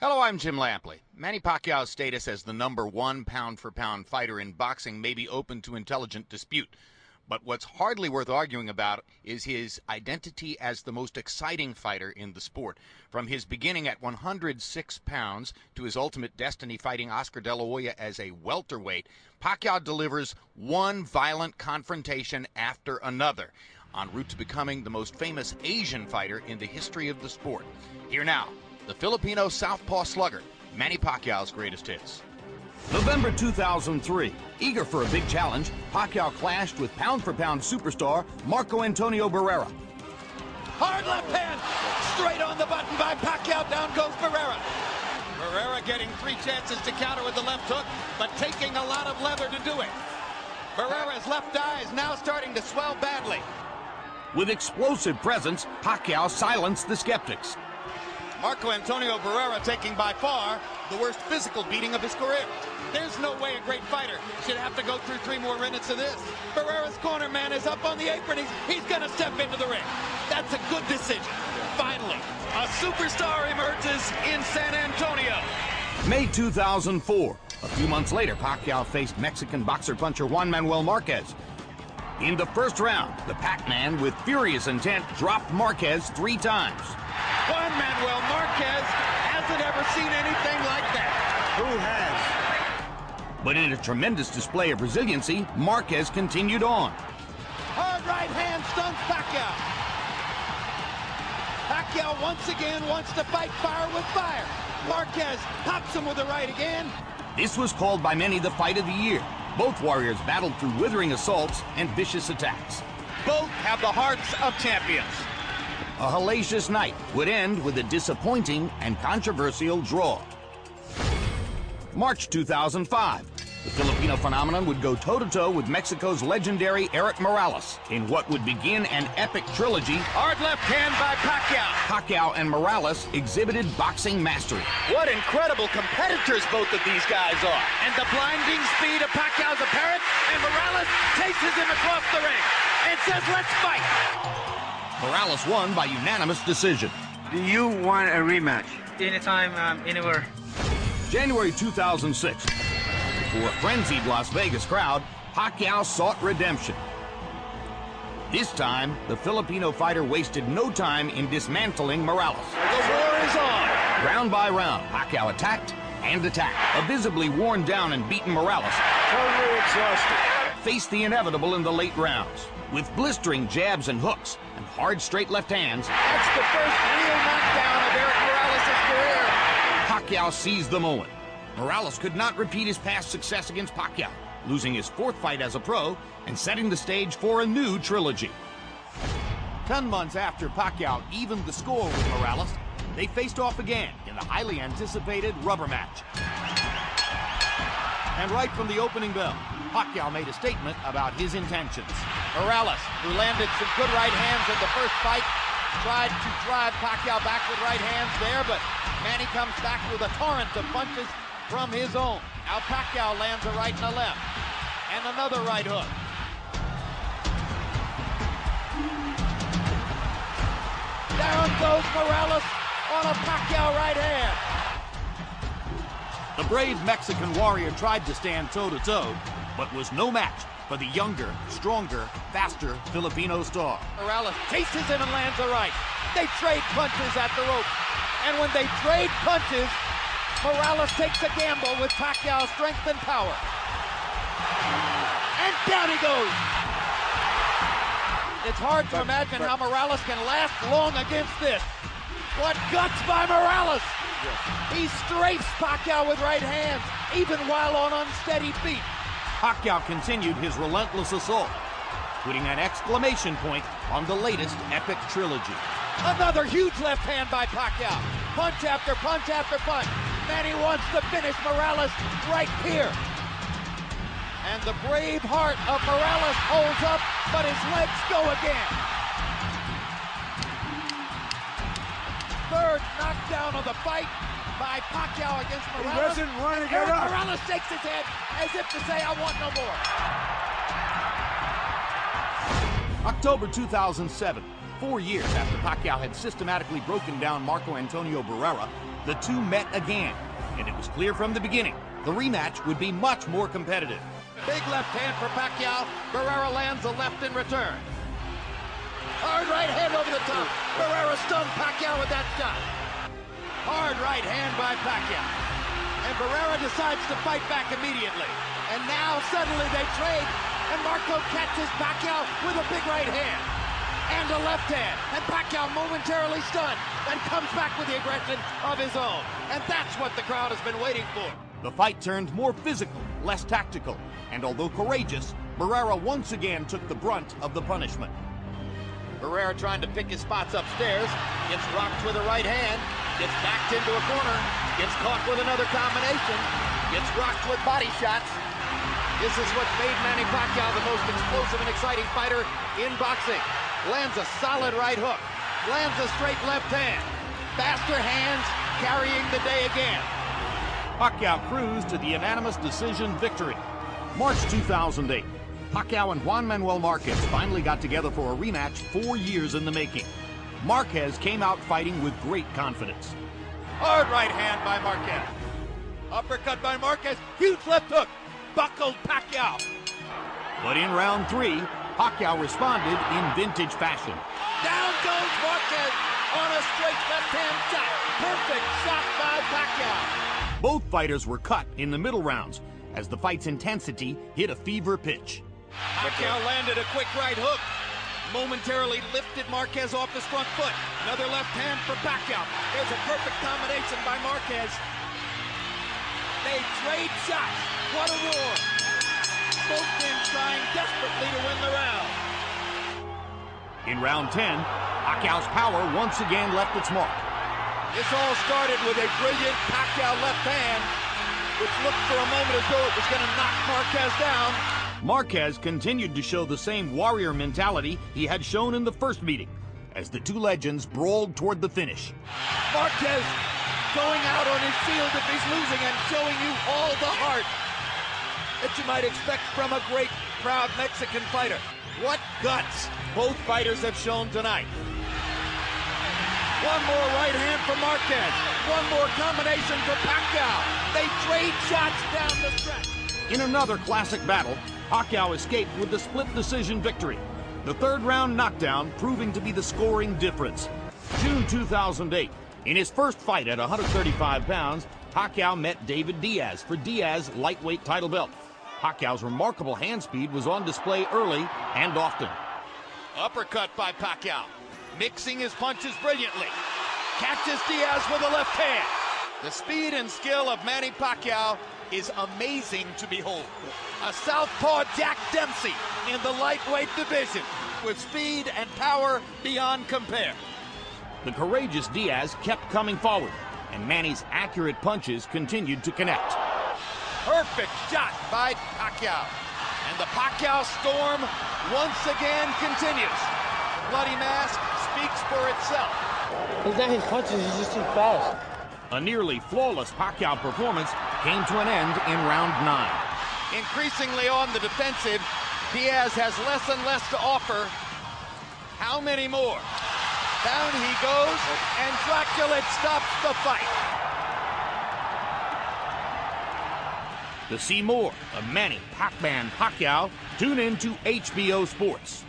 Hello, I'm Jim Lampley. Manny Pacquiao's status as the #1 pound-for-pound fighter in boxing may be open to intelligent dispute. But what's hardly worth arguing about is his identity as the most exciting fighter in the sport. From his beginning at 106 pounds to his ultimate destiny fighting Oscar De La Hoya as a welterweight, Pacquiao delivers one violent confrontation after another, en route to becoming the most famous Asian fighter in the history of the sport. Here now, the Filipino southpaw slugger, Manny Pacquiao's greatest hits. November 2003. Eager for a big challenge, Pacquiao clashed with pound-for-pound superstar Marco Antonio Barrera. Hard left hand, straight on the button by Pacquiao, down goes Barrera. Barrera getting 3 chances to counter with the left hook, but taking a lot of leather to do it. Barrera's left eye is now starting to swell badly. With explosive presence, Pacquiao silenced the skeptics. Marco Antonio Barrera taking by far the worst physical beating of his career. There's no way a great fighter should have to go through 3 more minutes of this. Barrera's corner man is up on the apron. He's going to step into the ring. That's a good decision. Finally, a superstar emerges in San Antonio. May 2004. A few months later, Pacquiao faced Mexican boxer-puncher Juan Manuel Marquez. In the first round, the Pacman, with furious intent, dropped Marquez 3 times. Juan Manuel Marquez hasn't ever seen anything like that. Who has? But in a tremendous display of resiliency, Marquez continued on. Hard right hand stuns Pacquiao. Pacquiao once again wants to fight fire with fire. Marquez pops him with the right again. This was called by many the fight of the year. Both warriors battled through withering assaults and vicious attacks. Both have the hearts of champions. A hellacious night would end with a disappointing and controversial draw. March 2005. The Filipino phenomenon would go toe-to-toe with Mexico's legendary Erik Morales in what would begin an epic trilogy. Hard left hand by Pacquiao. Pacquiao and Morales exhibited boxing mastery. What incredible competitors both of these guys are. And the blinding speed of Pacquiao's apparent, and Morales chases him across the ring and says, "Let's fight." Morales won by unanimous decision. Do you want a rematch? Anytime, anywhere. January 2006. Before a frenzied Las Vegas crowd, Pacquiao sought redemption. This time, the Filipino fighter wasted no time in dismantling Morales. The war is on. Round by round, Pacquiao attacked and attacked. A visibly worn down and beaten Morales Totally exhausted. faced the inevitable in the late rounds. With blistering jabs and hooks and hard straight left hands, That's the first real knockdown of Erik Morales' career. Pacquiao seized the moment. Morales could not repeat his past success against Pacquiao, losing his 4th fight as a pro and setting the stage for a new trilogy. 10 months after Pacquiao evened the score with Morales, they faced off again in the highly anticipated rubber match. And right from the opening bell, Pacquiao made a statement about his intentions. Morales, who landed some good right hands in the first fight, tried to drive Pacquiao back with right hands there, but Manny comes back with a torrent of punches from his own. Now Pacquiao lands a right and a left, and another right hook. Down goes Morales on a Pacquiao right hand. The brave Mexican warrior tried to stand toe-to-toe, but was no match for the younger, stronger, faster Filipino star. Morales chases him and lands a right. They trade punches at the rope. And when they trade punches, Morales takes a gamble with Pacquiao's strength and power. And down he goes. It's hard to imagine how Morales can last long against this. What guts by Morales! He strafes Pacquiao with right hands, even while on unsteady feet. Pacquiao continued his relentless assault, putting an exclamation point on the latest epic trilogy. Another huge left hand by Pacquiao. Punch after punch after punch. Manny wants to finish Morales right here. And the brave heart of Morales holds up, but his legs go again. 3rd knockdown of the fight by Pacquiao against Morales. He doesn't want to get up. Morales shakes his head as if to say, "I want no more." October 2007. 4 years after Pacquiao had systematically broken down Marco Antonio Barrera, the two met again, and it was clear from the beginning the rematch would be much more competitive. Big left hand for Pacquiao. Barrera lands a left in return. Hard right hand over the top. Barrera stunned Pacquiao with that shot. Hard right hand by Pacquiao. And Barrera decides to fight back immediately. And now suddenly they trade, and Marco catches Pacquiao with a big right hand and a left hand. And Pacquiao momentarily stunned and comes back with the aggression of his own. And that's what the crowd has been waiting for. The fight turned more physical, less tactical, and although courageous, Barrera once again took the brunt of the punishment. Barrera trying to pick his spots upstairs, gets rocked with a right hand, gets backed into a corner, gets caught with another combination, gets rocked with body shots. This is what made Manny Pacquiao the most explosive and exciting fighter in boxing. Lands a solid right hook, lands a straight left hand. Faster hands carrying the day again. Pacquiao cruised to the unanimous decision victory. March 2008, Pacquiao and Juan Manuel Marquez finally got together for a rematch 4 years in the making. Marquez came out fighting with great confidence. Hard right hand by Marquez. Uppercut by Marquez, huge left hook, buckled Pacquiao. But in round 3, Pacquiao responded in vintage fashion. Down goes Marquez on a straight left hand shot. Perfect shot by Pacquiao. Both fighters were cut in the middle rounds as the fight's intensity hit a fever pitch. Pacquiao landed a quick right hook. Momentarily lifted Marquez off his front foot. Another left hand for Pacquiao. There's a perfect combination by Marquez. They trade shots. What a war. Both men trying desperately to win the round. In round 10, Pacquiao's power once again left its mark. This all started with a brilliant Pacquiao left hand, which looked for a moment as though it was going to knock Marquez down. Marquez continued to show the same warrior mentality he had shown in the first meeting, as the two legends brawled toward the finish. Marquez going out on his shield if he's losing and showing you all the heart that you might expect from a great, proud Mexican fighter. What guts both fighters have shown tonight. One more right hand for Marquez. One more combination for Pacquiao. They trade shots down the stretch. In another classic battle, Pacquiao escaped with the split decision victory. The third round knockdown proving to be the scoring difference. June 2008, in his first fight at 135 pounds, Pacquiao met David Diaz for Diaz's lightweight title belt. Pacquiao's remarkable hand speed was on display early and often. Uppercut by Pacquiao, mixing his punches brilliantly. Catches Diaz with a left hand. The speed and skill of Manny Pacquiao is amazing to behold. A southpaw Jack Dempsey in the lightweight division with speed and power beyond compare. The courageous Diaz kept coming forward, and Manny's accurate punches continued to connect. Perfect shot by Pacquiao. And the Pacquiao storm once again continues. Bloody mask speaks for itself. It's not his punches, he's just too fast. A nearly flawless Pacquiao performance came to an end in round 9. Increasingly on the defensive, Diaz has less and less to offer. How many more? Down he goes, and Dracula stops the fight. To see more of Manny Pacman Pacquiao, tune in to HBO Sports.